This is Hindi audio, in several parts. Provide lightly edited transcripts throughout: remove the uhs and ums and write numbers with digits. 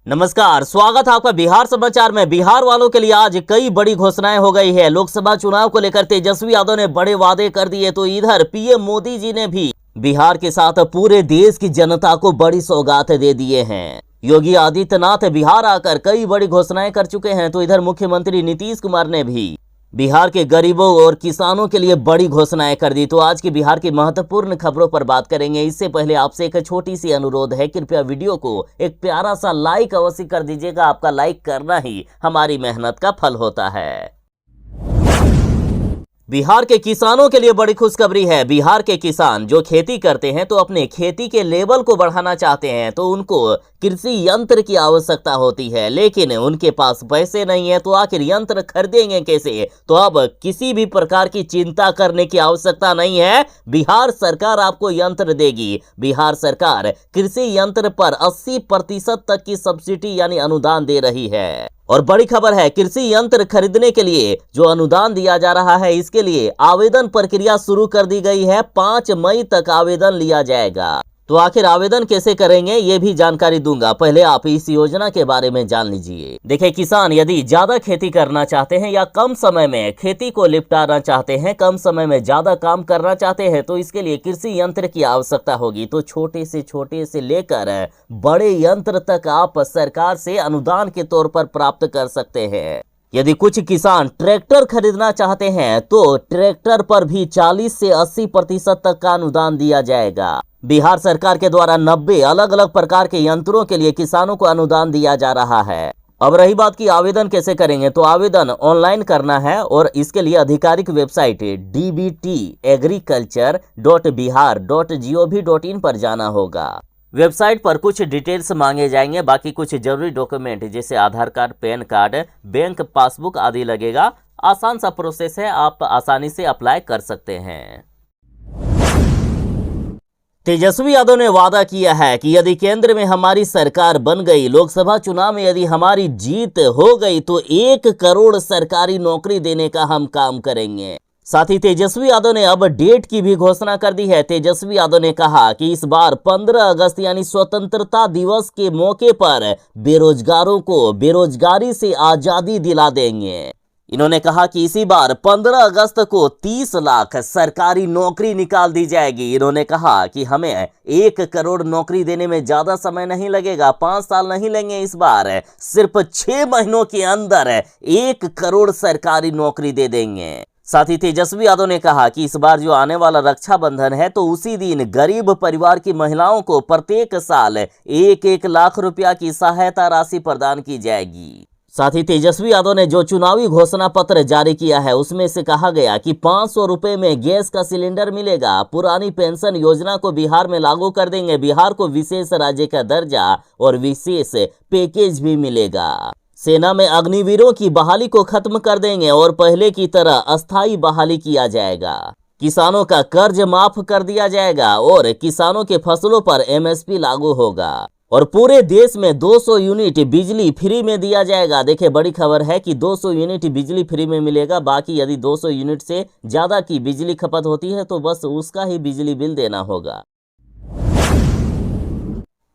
नमस्कार, स्वागत है आपका बिहार समाचार में। बिहार वालों के लिए आज कई बड़ी घोषणाएं हो गई है। लोकसभा चुनाव को लेकर तेजस्वी यादव ने बड़े वादे कर दिए, तो इधर पीएम मोदी जी ने भी बिहार के साथ पूरे देश की जनता को बड़ी सौगात दे दिए हैं। योगी आदित्यनाथ बिहार आकर कई बड़ी घोषणाएं कर चुके हैं, तो इधर मुख्यमंत्री नीतीश कुमार ने भी बिहार के गरीबों और किसानों के लिए बड़ी घोषणाएं कर दी। तो आज की बिहार की महत्वपूर्ण खबरों पर बात करेंगे। इससे पहले आपसे एक छोटी सी अनुरोध है, कृपया वीडियो को एक प्यारा सा लाइक अवश्य कर दीजिएगा। आपका लाइक करना ही हमारी मेहनत का फल होता है। बिहार के किसानों के लिए बड़ी खुशखबरी है। बिहार के किसान जो खेती करते हैं तो अपने खेती के लेवल को बढ़ाना चाहते हैं, तो उनको कृषि यंत्र की आवश्यकता होती है, लेकिन उनके पास पैसे नहीं है, तो आखिर यंत्र खरीदेंगे कैसे? तो अब किसी भी प्रकार की चिंता करने की आवश्यकता नहीं है। बिहार सरकार आपको यंत्र देगी। बिहार सरकार कृषि यंत्र पर 80% तक की सब्सिडी यानी अनुदान दे रही है। और बड़ी खबर है, कृषि यंत्र खरीदने के लिए जो अनुदान दिया जा रहा है, इसके लिए आवेदन प्रक्रिया शुरू कर दी गई है। 5 मई तक आवेदन लिया जाएगा। तो आखिर आवेदन कैसे करेंगे ये भी जानकारी दूंगा। पहले आप इस योजना के बारे में जान लीजिए। देखिए, किसान यदि ज्यादा खेती करना चाहते हैं या कम समय में खेती को निपटाना चाहते हैं, कम समय में ज्यादा काम करना चाहते हैं, तो इसके लिए कृषि यंत्र की आवश्यकता होगी। तो छोटे से लेकर बड़े यंत्र तक आप सरकार से अनुदान के तौर पर प्राप्त कर सकते हैं। यदि कुछ किसान ट्रैक्टर खरीदना चाहते हैं तो ट्रैक्टर पर भी 40 से 80% तक का अनुदान दिया जाएगा। बिहार सरकार के द्वारा 90 अलग अलग प्रकार के यंत्रों के लिए किसानों को अनुदान दिया जा रहा है। अब रही बात की आवेदन कैसे करेंगे, तो आवेदन ऑनलाइन करना है और इसके लिए आधिकारिक वेबसाइट dbtagriculture.bihar.gov.in पर जाना होगा। वेबसाइट पर कुछ डिटेल्स मांगे जाएंगे, बाकी कुछ जरूरी डॉक्यूमेंट जैसे Aadhaar card, PAN card, bank passbook आदि लगेगा। आसान सा प्रोसेस है, आप आसानी से अप्लाई कर सकते हैं। तेजस्वी यादव ने वादा किया है कि यदि केंद्र में हमारी सरकार बन गई, लोकसभा चुनाव में यदि हमारी जीत हो गई, तो 1 करोड़ सरकारी नौकरी देने का हम काम करेंगे। साथ ही तेजस्वी यादव ने अब डेट की भी घोषणा कर दी है। तेजस्वी यादव ने कहा कि इस बार 15 अगस्त यानी स्वतंत्रता दिवस के मौके पर बेरोजगारों को बेरोजगारी से आजादी दिला देंगे। इन्होंने कहा कि इसी बार 15 अगस्त को 30 लाख सरकारी नौकरी निकाल दी जाएगी। इन्होंने कहा कि हमें 1 करोड़ नौकरी देने में ज्यादा समय नहीं लगेगा, 5 साल नहीं लेंगे। इस बार सिर्फ 6 महीनों के अंदर 1 करोड़ सरकारी नौकरी दे देंगे। साथ ही तेजस्वी यादव ने कहा कि इस बार जो आने वाला रक्षाबंधन है, तो उसी दिन गरीब परिवार की महिलाओं को प्रत्येक साल 1-1 लाख रुपया की सहायता राशि प्रदान की जाएगी। साथ ही तेजस्वी यादव ने जो चुनावी घोषणा पत्र जारी किया है, उसमें से कहा गया कि 500 रुपए में गैस का सिलेंडर मिलेगा। पुरानी पेंशन योजना को बिहार में लागू कर देंगे। बिहार को विशेष राज्य का दर्जा और विशेष पैकेज भी मिलेगा। सेना में अग्निवीरों की बहाली को खत्म कर देंगे और पहले की तरह अस्थायी बहाली किया जाएगा। किसानों का कर्ज माफ कर दिया जाएगा और किसानों के फसलों पर एमएसपी लागू होगा। और पूरे देश में 200 यूनिट बिजली फ्री में दिया जाएगा। देखिए, बड़ी खबर है कि 200 यूनिट बिजली फ्री में मिलेगा। बाकी यदि 200 यूनिट से ज्यादा की बिजली खपत होती है तो बस उसका ही बिजली बिल देना होगा।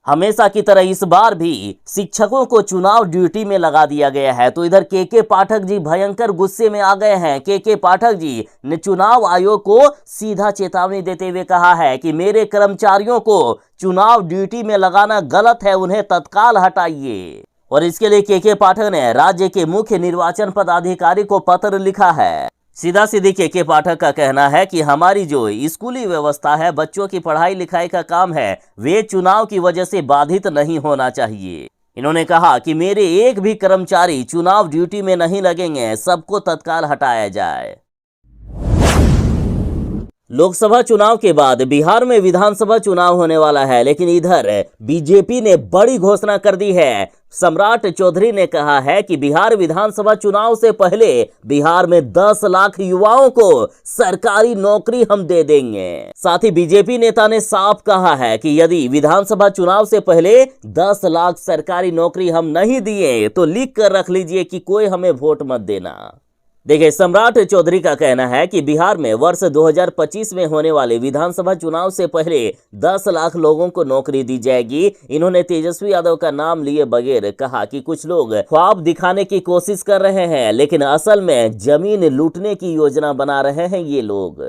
हमेशा की तरह इस बार भी शिक्षकों को चुनाव ड्यूटी में लगा दिया गया है। तो इधर के पाठक जी भयंकर गुस्से में आ गए हैं। के पाठक जी ने चुनाव आयोग को सीधा चेतावनी देते हुए कहा है कि मेरे कर्मचारियों को चुनाव ड्यूटी में लगाना गलत है, उन्हें तत्काल हटाइए। और इसके लिए के पाठक ने राज्य के मुख्य निर्वाचन पदाधिकारी को पत्र लिखा है। सीधा सीधी के पाठक का कहना है कि हमारी जो स्कूली व्यवस्था है, बच्चों की पढ़ाई लिखाई का काम है, वे चुनाव की वजह से बाधित नहीं होना चाहिए। इन्होंने कहा कि मेरे एक भी कर्मचारी चुनाव ड्यूटी में नहीं लगेंगे, सबको तत्काल हटाया जाए। लोकसभा चुनाव के बाद बिहार में विधानसभा चुनाव होने वाला है, लेकिन इधर बीजेपी ने बड़ी घोषणा कर दी है। सम्राट चौधरी ने कहा है कि बिहार विधानसभा चुनाव से पहले बिहार में 10 लाख युवाओं को सरकारी नौकरी हम दे देंगे। साथ ही बीजेपी नेता ने साफ कहा है कि यदि विधानसभा चुनाव से पहले 10 लाख सरकारी नौकरी हम नहीं दिए तो लिख कर रख लीजिए कि कोई हमें वोट मत देना। देखिए, सम्राट चौधरी का कहना है कि बिहार में वर्ष 2025 में होने वाले विधानसभा चुनाव से पहले 10 लाख लोगों को नौकरी दी जाएगी। इन्होंने तेजस्वी यादव का नाम लिए बगैर कहा कि कुछ लोग ख्वाब दिखाने की कोशिश कर रहे हैं, लेकिन असल में जमीन लूटने की योजना बना रहे हैं ये लोग।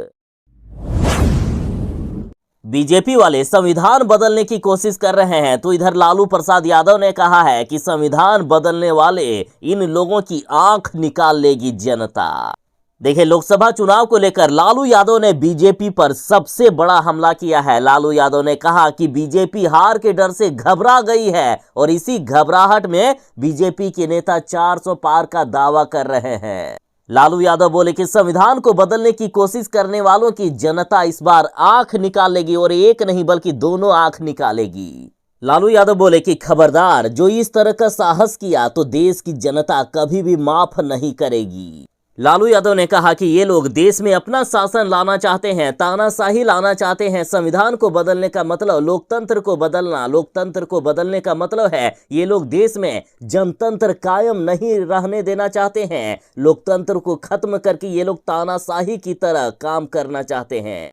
बीजेपी वाले संविधान बदलने की कोशिश कर रहे हैं, तो इधर लालू प्रसाद यादव ने कहा है कि संविधान बदलने वाले इन लोगों की आंख निकाल लेगी जनता। देखिए, लोकसभा चुनाव को लेकर लालू यादव ने बीजेपी पर सबसे बड़ा हमला किया है। लालू यादव ने कहा कि बीजेपी हार के डर से घबरा गई है और इसी घबराहट में बीजेपी के नेता 400 पार का दावा कर रहे हैं। लालू यादव बोले कि संविधान को बदलने की कोशिश करने वालों की जनता इस बार आंख निकालेगी और एक नहीं बल्कि दोनों आंख निकालेगी। लालू यादव बोले कि खबरदार, जो इस तरह का साहस किया तो देश की जनता कभी भी माफ नहीं करेगी। लालू यादव ने कहा कि ये लोग देश में अपना शासन लाना चाहते हैं, तानाशाही लाना चाहते हैं। संविधान को बदलने का मतलब लोकतंत्र को बदलना, लोकतंत्र को बदलने का मतलब है ये लोग देश में जनतंत्र कायम नहीं रहने देना चाहते हैं। लोकतंत्र को खत्म करके ये लोग तानाशाही की तरह काम करना चाहते हैं।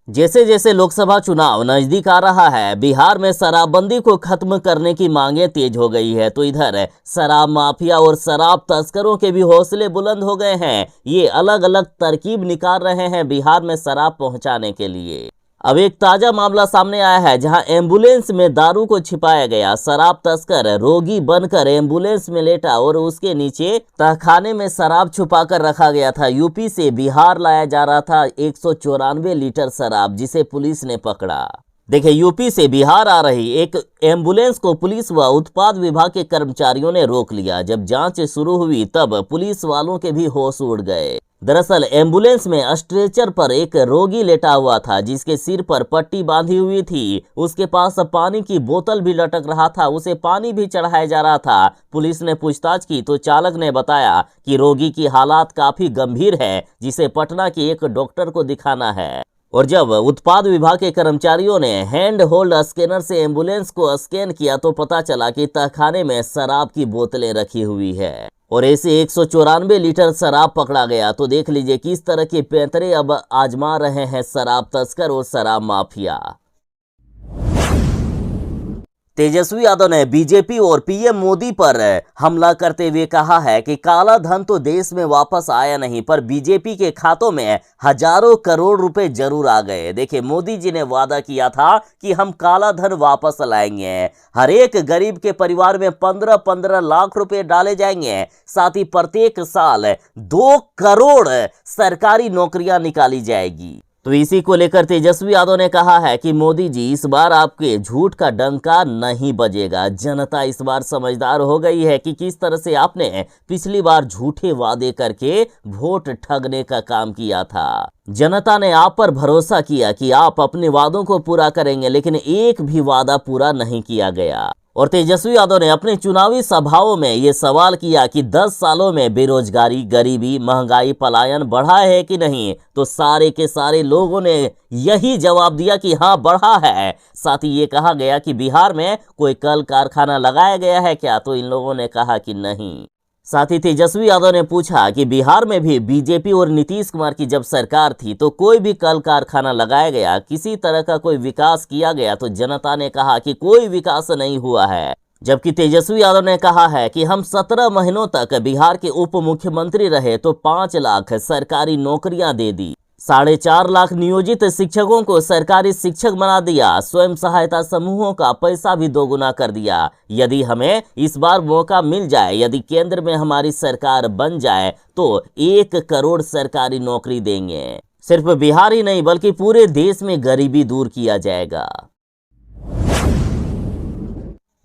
जैसे जैसे लोकसभा चुनाव नजदीक आ रहा है, बिहार में शराबबंदी को खत्म करने की मांगे तेज हो गई है, तो इधर शराब माफिया और शराब तस्करों के भी हौसले बुलंद हो गए हैं। ये अलग अलग तरकीब निकाल रहे हैं बिहार में शराब पहुंचाने के लिए। अब एक ताजा मामला सामने आया है, जहां एम्बुलेंस में दारू को छिपाया गया। शराब तस्कर रोगी बनकर एम्बुलेंस में लेटा और उसके नीचे तहखाने में शराब छुपाकर रखा गया था। यूपी से बिहार लाया जा रहा था 194 लीटर शराब, जिसे पुलिस ने पकड़ा। देखिए, यूपी से बिहार आ रही एक एम्बुलेंस को पुलिस व उत्पाद विभाग के कर्मचारियों ने रोक लिया। जब जांच शुरू हुई तब पुलिस वालों के भी होश उड़ गए। दरअसल एम्बुलेंस में स्ट्रेचर पर एक रोगी लेटा हुआ था, जिसके सिर पर पट्टी बांधी हुई थी। उसके पास पानी की बोतल भी लटक रहा था, उसे पानी भी चढ़ाया जा रहा था। पुलिस ने पूछताछ की तो चालक ने बताया कि रोगी की हालात काफी गंभीर है, जिसे पटना के एक डॉक्टर को दिखाना है। और जब उत्पाद विभाग के कर्मचारियों ने हैंड होल्ड स्कैनर से एम्बुलेंस को स्कैन किया तो पता चला कि तहखाने में शराब की बोतलें रखी हुई है और ऐसे 194 लीटर शराब पकड़ा गया। तो देख लीजिए किस तरह के पैंतरे अब आजमा रहे हैं शराब तस्कर और शराब माफिया। तेजस्वी यादव ने बीजेपी और पीएम मोदी पर हमला करते हुए कहा है कि काला धन तो देश में वापस आया नहीं, पर बीजेपी के खातों में हजारों करोड़ रुपए जरूर आ गए। देखिए, मोदी जी ने वादा किया था कि हम काला धन वापस लाएंगे। हर एक गरीब के परिवार में 15-15 लाख रुपए डाले जाएंगे। साथ ही प्रत्येक साल 2 करोड़ सरकारी नौकरियां निकाली जाएगी। तो इसी को लेकर तेजस्वी यादव ने कहा है कि मोदी जी, इस बार आपके झूठ का डंका नहीं बजेगा। जनता इस बार समझदार हो गई है कि किस तरह से आपने पिछली बार झूठे वादे करके वोट ठगने का काम किया था। जनता ने आप पर भरोसा किया कि आप अपने वादों को पूरा करेंगे, लेकिन एक भी वादा पूरा नहीं किया गया। और तेजस्वी यादव ने अपने चुनावी सभाओं में ये सवाल किया कि 10 सालों में बेरोजगारी, गरीबी, महंगाई, पलायन बढ़ा है कि नहीं, तो सारे के सारे लोगों ने यही जवाब दिया कि हाँ, बढ़ा है। साथ ही ये कहा गया कि बिहार में कोई कल कारखाना लगाया गया है क्या, तो इन लोगों ने कहा कि नहीं। साथ ही तेजस्वी यादव ने पूछा कि बिहार में भी बीजेपी और नीतीश कुमार की जब सरकार थी तो कोई भी कल कारखाना लगाया गया, किसी तरह का कोई विकास किया गया, तो जनता ने कहा कि कोई विकास नहीं हुआ है। जबकि तेजस्वी यादव ने कहा है कि हम 17 महीनों तक बिहार के उप मुख्यमंत्री रहे तो 5 लाख सरकारी नौकरियां दे दी, 4.5 लाख नियोजित शिक्षकों को सरकारी शिक्षक बना दिया, स्वयं सहायता समूहों का पैसा भी दोगुना कर दिया। यदि हमें इस बार मौका मिल जाए, यदि केंद्र में हमारी सरकार बन जाए तो 1 करोड़ सरकारी नौकरी देंगे। सिर्फ बिहार ही नहीं बल्कि पूरे देश में गरीबी दूर किया जाएगा।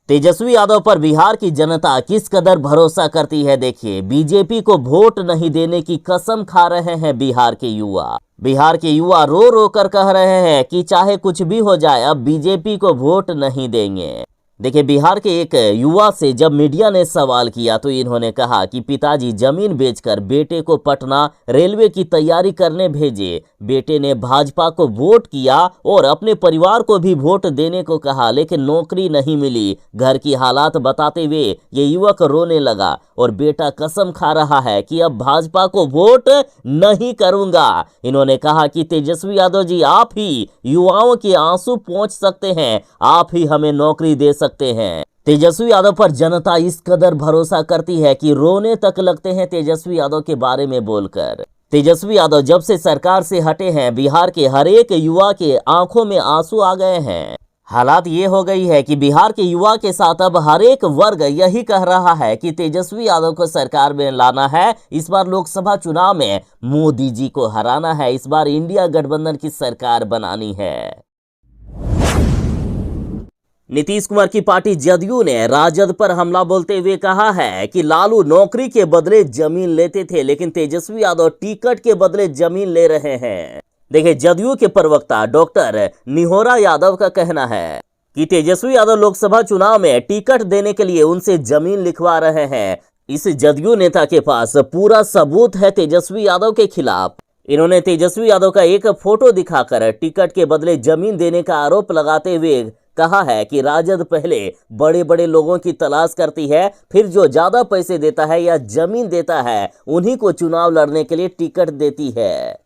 तेजस्वी यादव पर बिहार की जनता किस कदर भरोसा करती है, देखिए। बीजेपी को वोट नहीं देने की कसम खा रहे हैं बिहार के युवा। बिहार के युवा रो रो कर कह रहे हैं कि चाहे कुछ भी हो जाए, अब बीजेपी को वोट नहीं देंगे। देखिए, बिहार के एक युवा से जब मीडिया ने सवाल किया तो इन्होंने कहा कि पिताजी जमीन बेचकर बेटे को पटना रेलवे की तैयारी करने भेजे। बेटे ने भाजपा को वोट किया और अपने परिवार को भी वोट देने को कहा, लेकिन नौकरी नहीं मिली। घर की हालात बताते हुए ये युवक रोने लगा और बेटा कसम खा रहा है कि अब भाजपा को वोट नहीं करूंगा। इन्होंने कहा कि तेजस्वी यादव जी, आप ही युवाओं के आंसू पोंछ सकते हैं, आप ही हमें नौकरी दे सकते हैं। तेजस्वी यादव पर जनता इस कदर भरोसा करती है कि रोने तक लगते हैं तेजस्वी यादव के बारे में बोलकर। तेजस्वी यादव जब से सरकार से हटे हैं, बिहार के हर एक युवा के आंखों में आंसू आ गए हैं। हालात ये हो गई है कि बिहार के युवा के साथ अब हर एक वर्ग यही कह रहा है कि तेजस्वी यादव को सरकार में लाना है। इस बार लोकसभा चुनाव में मोदी जी को हराना है। इस बार इंडिया गठबंधन की सरकार बनानी है। नीतीश कुमार की पार्टी जदयू ने राजद पर हमला बोलते हुए कहा है कि लालू नौकरी के बदले जमीन लेते थे, लेकिन तेजस्वी यादव टिकट के बदले जमीन ले रहे हैं। देखिए, जदयू के प्रवक्ता डॉक्टर निहोरा यादव का कहना है कि तेजस्वी यादव लोकसभा चुनाव में टिकट देने के लिए उनसे जमीन लिखवा रहे हैं। इस जदयू नेता के पास पूरा सबूत है तेजस्वी यादव के खिलाफ। इन्होंने तेजस्वी यादव का एक फोटो दिखाकर टिकट के बदले जमीन देने का आरोप लगाते हुए कहा है कि राजद पहले बड़े बड़े लोगों की तलाश करती है, फिर जो ज्यादा पैसे देता है या जमीन देता है उन्हीं को चुनाव लड़ने के लिए टिकट देती है।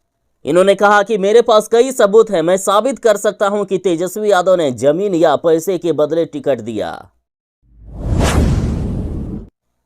इन्होंने कहा कि मेरे पास कई सबूत हैं, मैं साबित कर सकता हूं कि तेजस्वी यादव ने जमीन या पैसे के बदले टिकट दिया।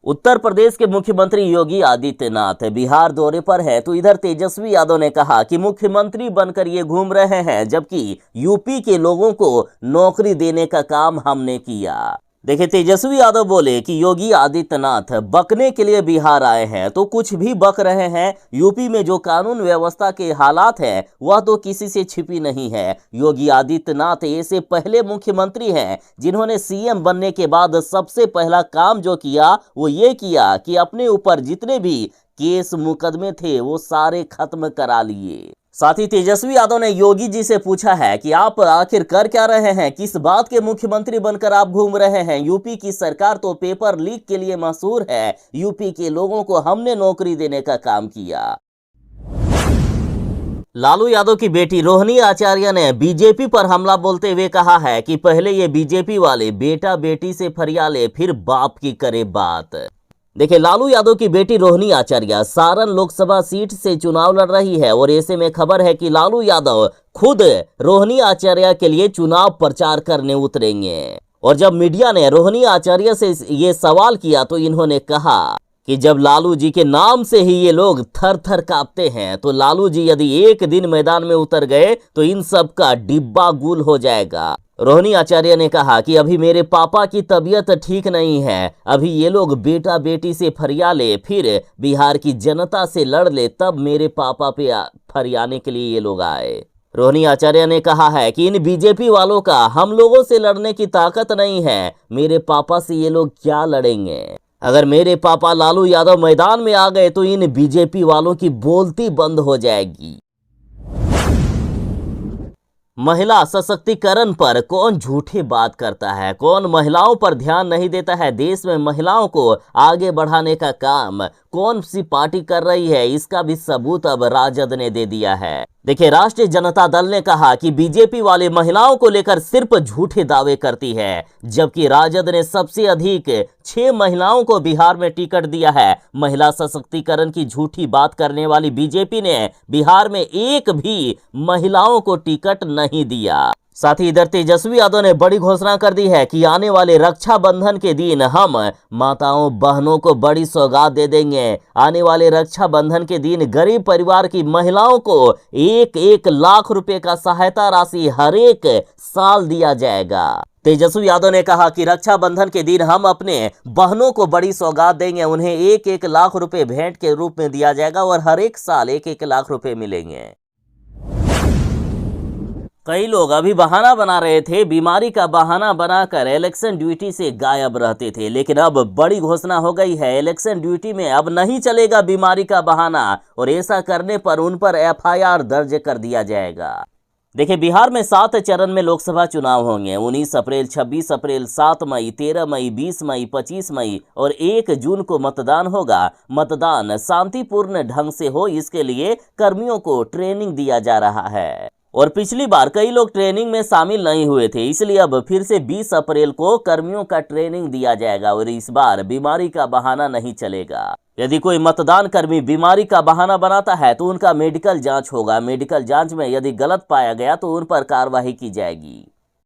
उत्तर प्रदेश के मुख्यमंत्री योगी आदित्यनाथ बिहार दौरे पर है, तो इधर तेजस्वी यादव ने कहा कि मुख्यमंत्री बनकर ये घूम रहे हैं, जबकि यूपी के लोगों को नौकरी देने का काम हमने किया। देखिए, तेजस्वी यादव बोले कि योगी आदित्यनाथ बकने के लिए बिहार आए हैं तो कुछ भी बक रहे हैं। यूपी में जो कानून व्यवस्था के हालात हैं वह तो किसी से छिपी नहीं है। योगी आदित्यनाथ ऐसे पहले मुख्यमंत्री हैं जिन्होंने सीएम बनने के बाद सबसे पहला काम जो किया वो ये किया कि अपने ऊपर जितने भी केस मुकदमे थे वो सारे खत्म करा लिए। साथ ही तेजस्वी यादव ने योगी जी से पूछा है कि आप आखिर कर क्या रहे हैं, किस बात के मुख्यमंत्री बनकर आप घूम रहे हैं। यूपी की सरकार तो पेपर लीक के लिए मशहूर है, यूपी के लोगों को हमने नौकरी देने का काम किया। लालू यादव की बेटी रोहिणी आचार्य ने बीजेपी पर हमला बोलते हुए कहा है कि पहले ये बीजेपी वाले बेटा बेटी से फरियाले, फिर बाप की करे बात। देखिए, लालू यादव की बेटी रोहिणी आचार्य सारण लोकसभा सीट से चुनाव लड़ रही है और ऐसे में खबर है कि लालू यादव खुद रोहिणी आचार्य के लिए चुनाव प्रचार करने उतरेंगे। और जब मीडिया ने रोहिणी आचार्य से ये सवाल किया तो इन्होंने कहा कि जब लालू जी के नाम से ही ये लोग थर थर कांपते हैं, तो लालू जी यदि एक दिन मैदान में उतर गए तो इन सब का डिब्बा गुल हो जाएगा। रोहिणी आचार्य ने कहा कि अभी मेरे पापा की तबीयत ठीक नहीं है, अभी ये लोग बेटा बेटी से फरियाले, फिर बिहार की जनता से लड़ ले, तब मेरे पापा पे फरियाने के लिए ये लोग आए। रोहिणी आचार्य ने कहा है कि इन बीजेपी वालों का हम लोगों से लड़ने की ताकत नहीं है, मेरे पापा से ये लोग क्या लड़ेंगे। अगर मेरे पापा लालू यादव मैदान में आ गए तो इन बीजेपी वालों की बोलती बंद हो जाएगी। महिला सशक्तिकरण पर कौन झूठी बात करता है, कौन महिलाओं पर ध्यान नहीं देता है, देश में महिलाओं को आगे बढ़ाने का काम कौन सी पार्टी कर रही है, इसका भी सबूत अब राजद ने दे दिया है। देखिए, राष्ट्रीय जनता दल ने कहा कि बीजेपी वाले महिलाओं को लेकर सिर्फ झूठे दावे करती है, जबकि राजद ने सबसे अधिक 6 महिलाओं को बिहार में टिकट दिया है। महिला सशक्तिकरण की झूठी बात करने वाली बीजेपी ने बिहार में एक भी महिलाओं को टिकट नहीं दिया। साथ ही इधर तेजस्वी यादव ने बड़ी घोषणा कर दी है कि आने वाले रक्षाबंधन के दिन हम माताओं बहनों को बड़ी सौगात दे देंगे। आने वाले रक्षाबंधन के दिन गरीब परिवार की महिलाओं को 1-1 लाख रुपए का सहायता राशि हर एक साल दिया जाएगा। तेजस्वी यादव ने कहा कि रक्षाबंधन के दिन हम अपने बहनों को बड़ी सौगात देंगे, उन्हें 1-1 लाख रुपए भेंट के रूप में दिया जाएगा और हर एक साल 1-1 लाख रुपए मिलेंगे। कई लोग अभी बहाना बना रहे थे, बीमारी का बहाना बनाकर इलेक्शन ड्यूटी से गायब रहते थे, लेकिन अब बड़ी घोषणा हो गई है, इलेक्शन ड्यूटी में अब नहीं चलेगा बीमारी का बहाना और ऐसा करने पर उन पर FIR दर्ज कर दिया जाएगा। देखिए, बिहार में 7 चरण में लोकसभा चुनाव होंगे। 19 अप्रैल, 26 अप्रैल, 7 मई, 13 मई, 20 मई, 25 मई और 1 जून को मतदान होगा। मतदान शांतिपूर्ण ढंग से हो, इसके लिए कर्मियों को ट्रेनिंग दिया जा रहा है। और पिछली बार कई लोग ट्रेनिंग में शामिल नहीं हुए थे, इसलिए अब फिर से 20 अप्रैल को कर्मियों का ट्रेनिंग दिया जाएगा और इस बार बीमारी का बहाना नहीं चलेगा। यदि कोई मतदान कर्मी बीमारी का बहाना बनाता है तो उनका मेडिकल जांच होगा। मेडिकल जांच में यदि गलत पाया गया तो उन पर कार्रवाई की जाएगी।